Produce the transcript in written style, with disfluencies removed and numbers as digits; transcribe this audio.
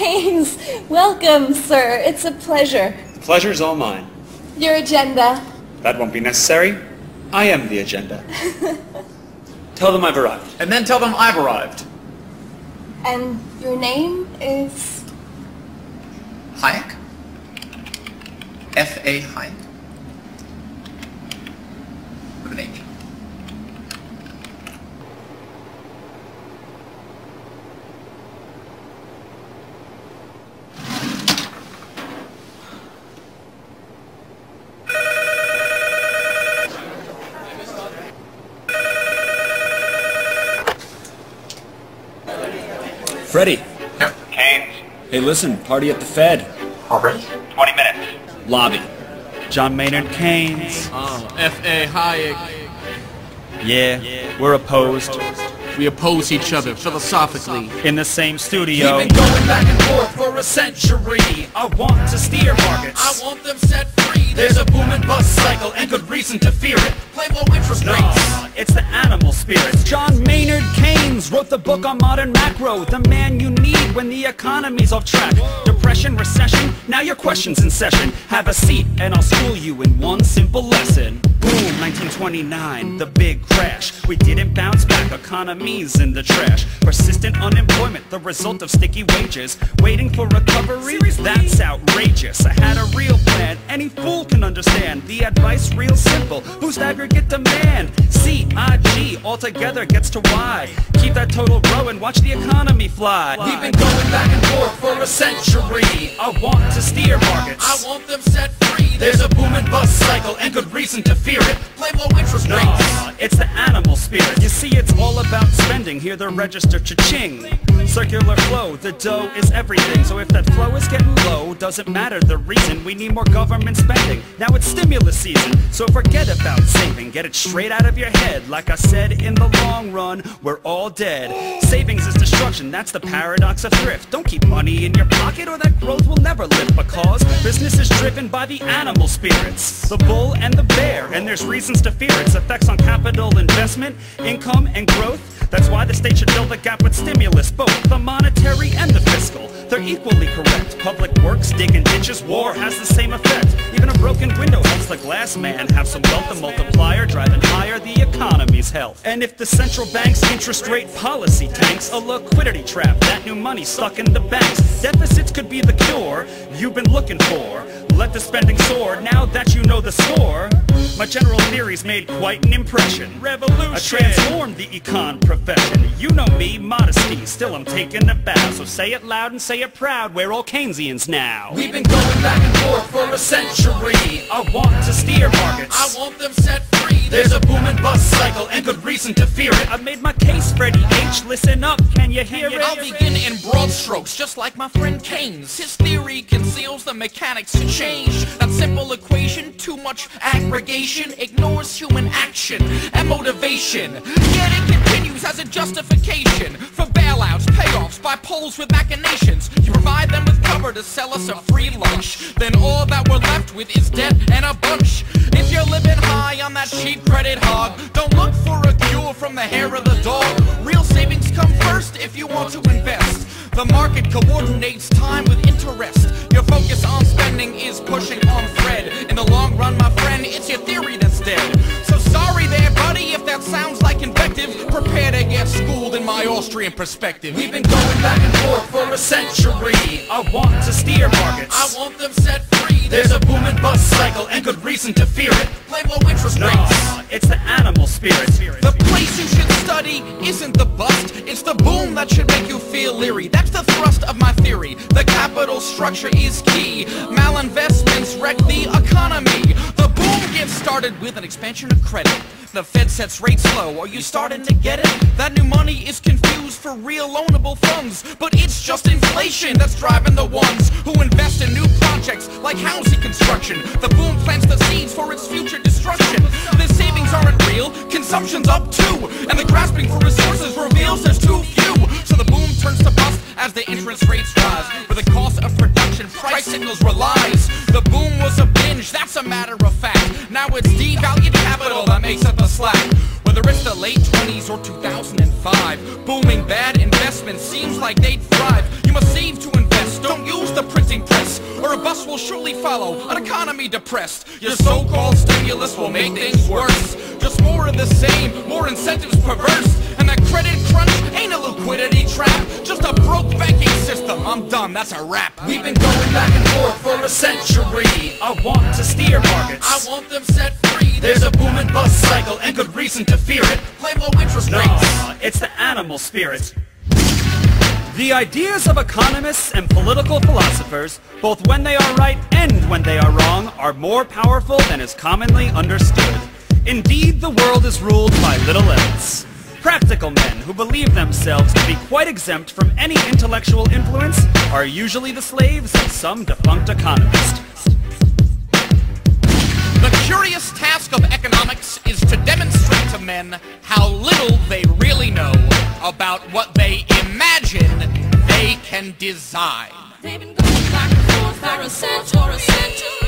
Haynes, welcome, sir. It's a pleasure. The pleasure's all mine. Your agenda. That won't be necessary. I am the agenda. Tell them I've arrived. And then tell them I've arrived. And your name is? Hayek? F.A. Hayek. With an H. Freddie. Yep. Haynes, Hey, listen, party at the Fed. Already? 20 minutes. Lobby. John Maynard Keynes. Oh, F.A. Hayek. Yeah, we're opposed. We oppose each other philosophically. In the same studio. We've been going back and forth for a century. I want to steer markets. I want them set free. There's a boom and bust cycle and good reason to fear it. Play low interest rates. No, it's the animal spirits. John Maynard Keynes wrote the book on modern macro. The man you need when the economy's off track. Depression, recession, now your question's in session. Have a seat and I'll school you in one simple lesson. Boom, 1929, the big crash. We didn't bounce back, economy's in the trash. Persistent unemployment, the result of sticky wages. Waiting for recovery? That's outrageous. I had a real plan, any fool can understand. The advice real simple, boost aggregate demand. C-I-G, altogether gets to Y. Keep that total growing, watch the economy fly. We've been going back and forth for a century. I want to steer markets. I want them set free. There's a boom and bust cycle and good reason to fear it. Play low interest rates. No, it's the animal spirit. You see, it's all about spending. Hear the register cha-ching. Circular flow, the dough is everything. So if that flow is getting low, doesn't matter the reason. We need more government spending. Now it's stimulus season, so forget about saving. Get it straight out of your head. Like I said, in the long run, we're all dead. Savings is destruction, that's the paradox of thrift. Don't keep money in your pocket or that growth will never lift. Because business is driven by the animal spirits, the bull and the bear, and there's reasons to fear its effects on capital investment, income, and growth. That's why the state should fill the gap with stimulus, both the monetary and the fiscal. They're equally correct. Public works, digging ditches, war has the same effect. Even a broken window helps the glass man have some wealth. The multiplier driving higher the economy's health. And if the central bank's interest rate policy tanks, a liquidity trap, that new money stuck in the banks. Deficits could be the cure you've been looking for. Let the spending soar, now that you know the score. My general theories made quite an impression. Revolution! I transformed the econ profession. You know me, modesty, still I'm taking a bow. So say it loud and say it proud, we're all Keynesians now. We've been going back and forth for a century. I want to steer markets. I want them set free. There's a boom and bust cycle and good reason to fear it. I've made my case, Freddie H. Listen up, can you hear it? I'll begin in broad strokes, just like my friend Keynes. His theory conceals the mechanics to change. That simple equation, too much aggregation, ignores human action and motivation. Yet it continues as a justification for bailouts, payoffs by poles with machinations. You provide them with cover to sell us a free lunch. Then all that we're left with is debt and a bunch. If you're living high on that cheap credit hog, don't look for a cure from the hair of the dog. Real savings come first if you want to invest. The market coordinates time with interest. Your focus on spending is pushing on thread. In the long run, my friend, it's your theory that's dead. So sorry there, buddy, if that sounds like invective. Prepare to get schooled in my Austrian perspective. We've been going back and forth for a century. I want to steer markets. I want them set free. There's a boom and bust cycle and good reason to fear it. Play low interest rates. No, it's the animal spirit. The place you should study isn't the bust, it's the boom that should make you feel leery. That's the thrust of my theory. The capital structure is key. Malinvestments wreck the economy. The boom gets started with an expansion of credit. The Fed sets rates low. Are you starting to get it? That new money is confused for real loanable funds, but it's just inflation that's driving the ones who invest in new projects like housing construction. The boom plants the seeds for its future destruction. The savings aren't real, consumption's up too, and the grasping for resources reveals there's too few. So the boom turns to bust as the interest rates rise, where the cost of production price signals relies. The boom was a binge, that's a matter of fact. Now it's devalued capital that makes up the slack. Whether whether it's the late 20s or 2005. Booming bad investments seems like they'd thrive. You must save to invest, don't use the printing press, or a bust will surely follow, an economy depressed. Your so-called stimulus will make things worse. Just more of the same, more incentives perverse. And that credit crunch ain't a liquidity trap, just a broke banking system. I'm done, that's a wrap. We've been going back and forth for a century. I want to steer markets. I want them set free. There's a boom and bust cycle and good reason to fear it. Blame low interest rates. No, it's the animal spirit. The ideas of economists and political philosophers, both when they are right and when they are wrong, are more powerful than is commonly understood. Indeed, the world is ruled by little else. Practical men who believe themselves to be quite exempt from any intellectual influence are usually the slaves of some defunct economist. The curious task of economics is to demonstrate to men how little they really know about what they imagine they can design. They've been going back and forth for a century.